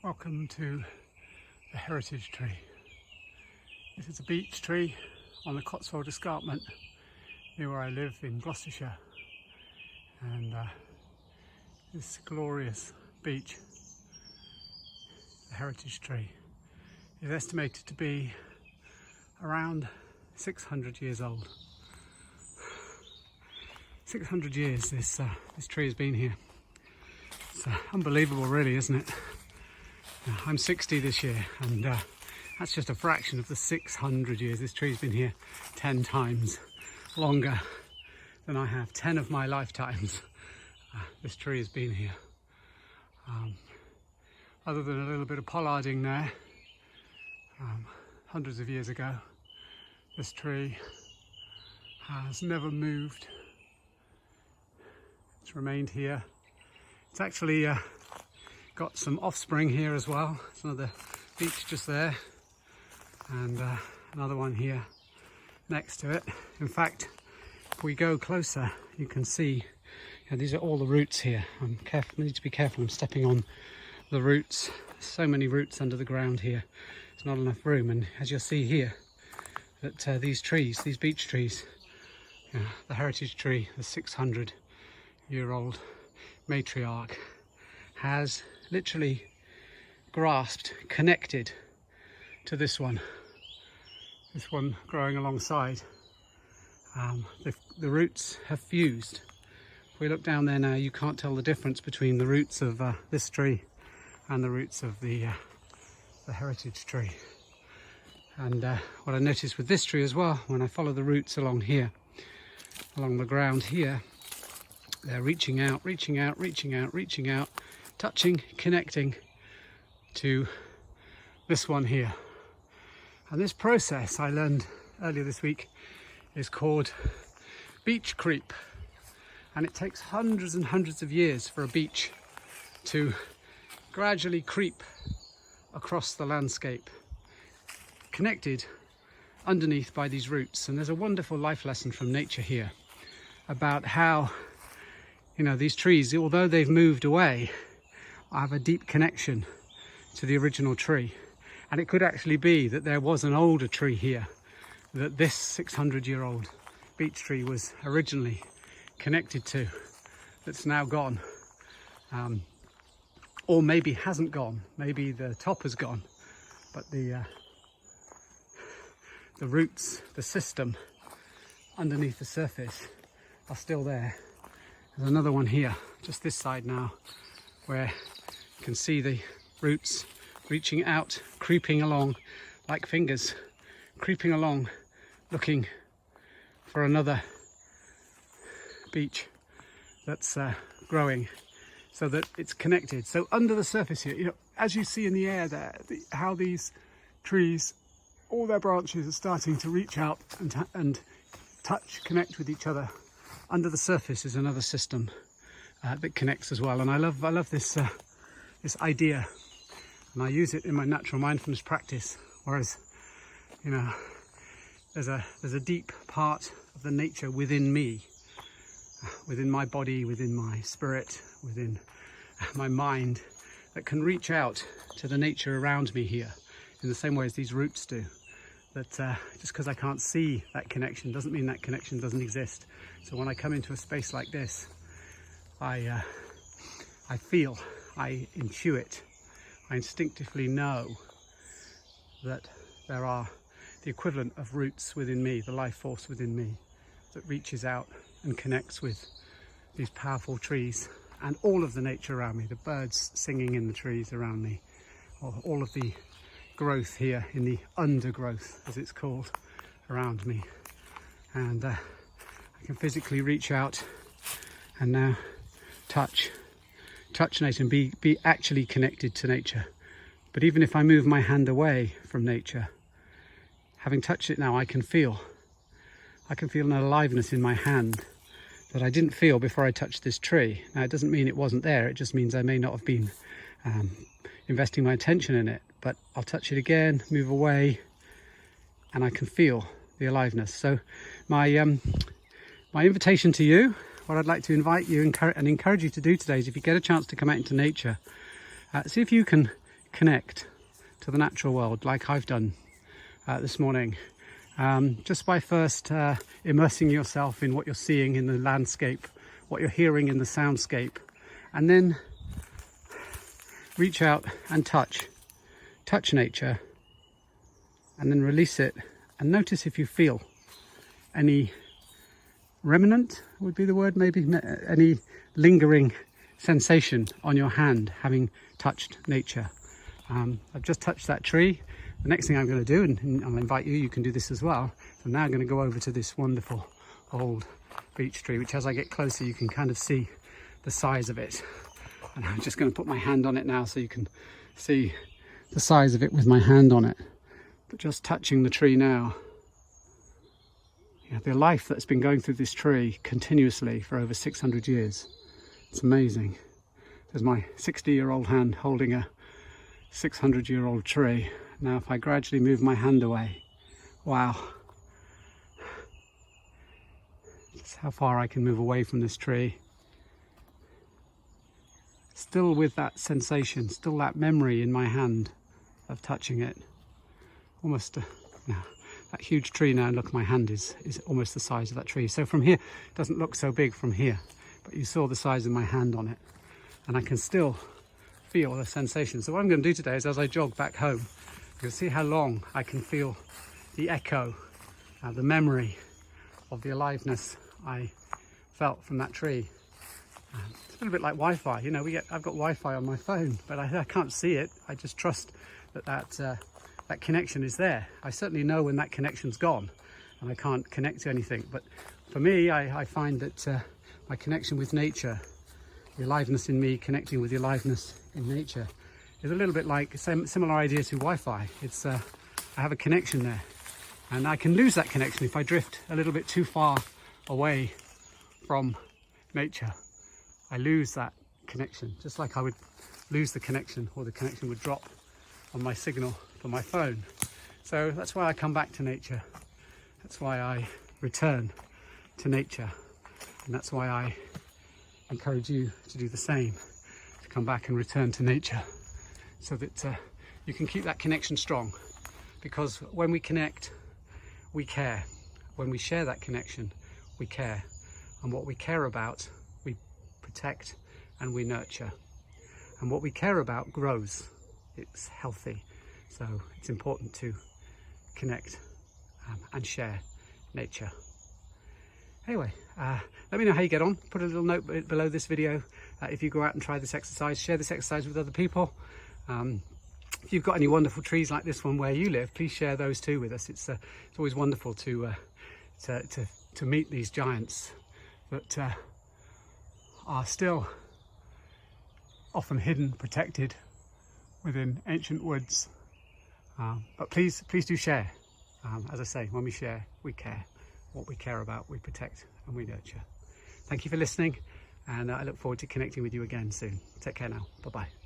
Welcome to the heritage tree. This is a beech tree on the Cotswold Escarpment near where I live in Gloucestershire, and this glorious beech, the heritage tree, is estimated to be around 600 years old. 600 years this tree has been here. It's unbelievable really, isn't it? I'm 60 this year, and that's just a fraction of the 600 years. This tree's been here 10 times longer than I have. 10 of my lifetimes this tree has been here. Other than a little bit of pollarding there, hundreds of years ago, this tree has never moved. It's remained here. It's actually got some offspring here as well. There's another beech just there, and another one here next to it. In fact, if we go closer, you can see these are all the roots here. I need to be careful. I'm stepping on the roots. There's so many roots under the ground here. There's not enough room, and as you'll see here, that these trees, these beech trees, the heritage tree, the 600-year-old matriarch, has literally grasped, connected to this one growing alongside. The roots have fused. If we look down there now, you can't tell the difference between the roots of this tree and the roots of the heritage tree. And what I noticed with this tree as well, when I follow the roots along here, along the ground here, they're reaching out, touching, connecting to this one here. And this process, I learned earlier this week, is called beech creep. And it takes hundreds and hundreds of years for a beech to gradually creep across the landscape, connected underneath by these roots. And there's a wonderful life lesson from nature here about how, these trees, although they've moved away, have a deep connection to the original tree. And it could actually be that there was an older tree here that this 600-year-old beech tree was originally connected to, that's now gone, or maybe hasn't gone. Maybe the top has gone, but the roots, the system underneath the surface are still there. There's another one here, just this side now, where you can see the roots reaching out, creeping along like fingers, creeping along, looking for another beech that's growing, so that it's connected. So under the surface here, as you see in the air there, how these trees, all their branches are starting to reach out and touch, connect with each other. Under the surface is another system that connects as well, and I love this this idea, and I use it in my natural mindfulness practice. Whereas, there's a deep part of the nature within me, within my body, within my spirit, within my mind, that can reach out to the nature around me here in the same way as these roots do. That just because I can't see that connection doesn't mean that connection doesn't exist. So when I come into a space like this, I feel, I intuit, I instinctively know that there are the equivalent of roots within me, the life force within me, that reaches out and connects with these powerful trees and all of the nature around me, the birds singing in the trees around me, or all of the growth here in the undergrowth, as it's called, around me. And I can physically reach out and now touch nature and be actually connected to nature. But even if I move my hand away from nature, having touched it now, I can feel an aliveness in my hand that I didn't feel before I touched this tree. Now, it doesn't mean it wasn't there. It just means I may not have been investing my attention in it. But I'll touch it again, move away, and I can feel the aliveness. So my invitation to you, what I'd like to invite you and encourage you to do today is, if you get a chance to come out into nature, see if you can connect to the natural world like I've done this morning, just by first immersing yourself in what you're seeing in the landscape, what you're hearing in the soundscape, and then reach out and touch nature, and then release it, and notice if you feel any remnant, would be the word, maybe any lingering sensation on your hand having touched nature. I've just touched that tree. The next thing I'm going to do, and I'll invite you, you can do this as well. So now I'm going to go over to this wonderful old beech tree, which as I get closer you can kind of see the size of it. And I'm just going to put my hand on it now so you can see the size of it with my hand on it. But just touching the tree now, the life that's been going through this tree continuously for over 600 years. It's amazing. There's my 60-year-old hand holding a 600-year-old tree. Now if I gradually move my hand away, wow. That's how far I can move away from this tree. Still with that sensation, still that memory in my hand of touching it. Almost, now, that huge tree now, look, my hand is almost the size of that tree. So from here, it doesn't look so big from here, but you saw the size of my hand on it. And I can still feel the sensation. So what I'm going to do today is, as I jog back home, you'll see how long I can feel the echo, the memory of the aliveness I felt from that tree. It's a little bit like Wi-Fi, I've got Wi-Fi on my phone, but I can't see it. I just trust that connection is there. I certainly know when that connection's gone and I can't connect to anything. But for me, I find that my connection with nature, the aliveness in me connecting with the aliveness in nature, is a little bit like similar idea to Wi-Fi. It's I have a connection there, and I can lose that connection if I drift a little bit too far away from nature. I lose that connection, just like I would lose the connection, or the connection would drop on my signal for my phone. So that's why I come back to nature. That's why I return to nature, and that's why I encourage you to do the same, to come back and return to nature, so that you can keep that connection strong. Because when we connect, we care. When we share that connection, we care. And what we care about, we protect and we nurture. And what we care about grows. It's healthy. So it's important to connect and share nature. Anyway, let me know how you get on. Put a little note below this video if you go out and try this exercise. Share this exercise with other people. If you've got any wonderful trees like this one where you live, please share those too with us. It's always wonderful to meet these giants that are still often hidden, protected within ancient woods. But please do share. As I say, when we share, we care. What we care about, we protect and we nurture. Thank you for listening, and I look forward to connecting with you again soon. Take care now. Bye-bye.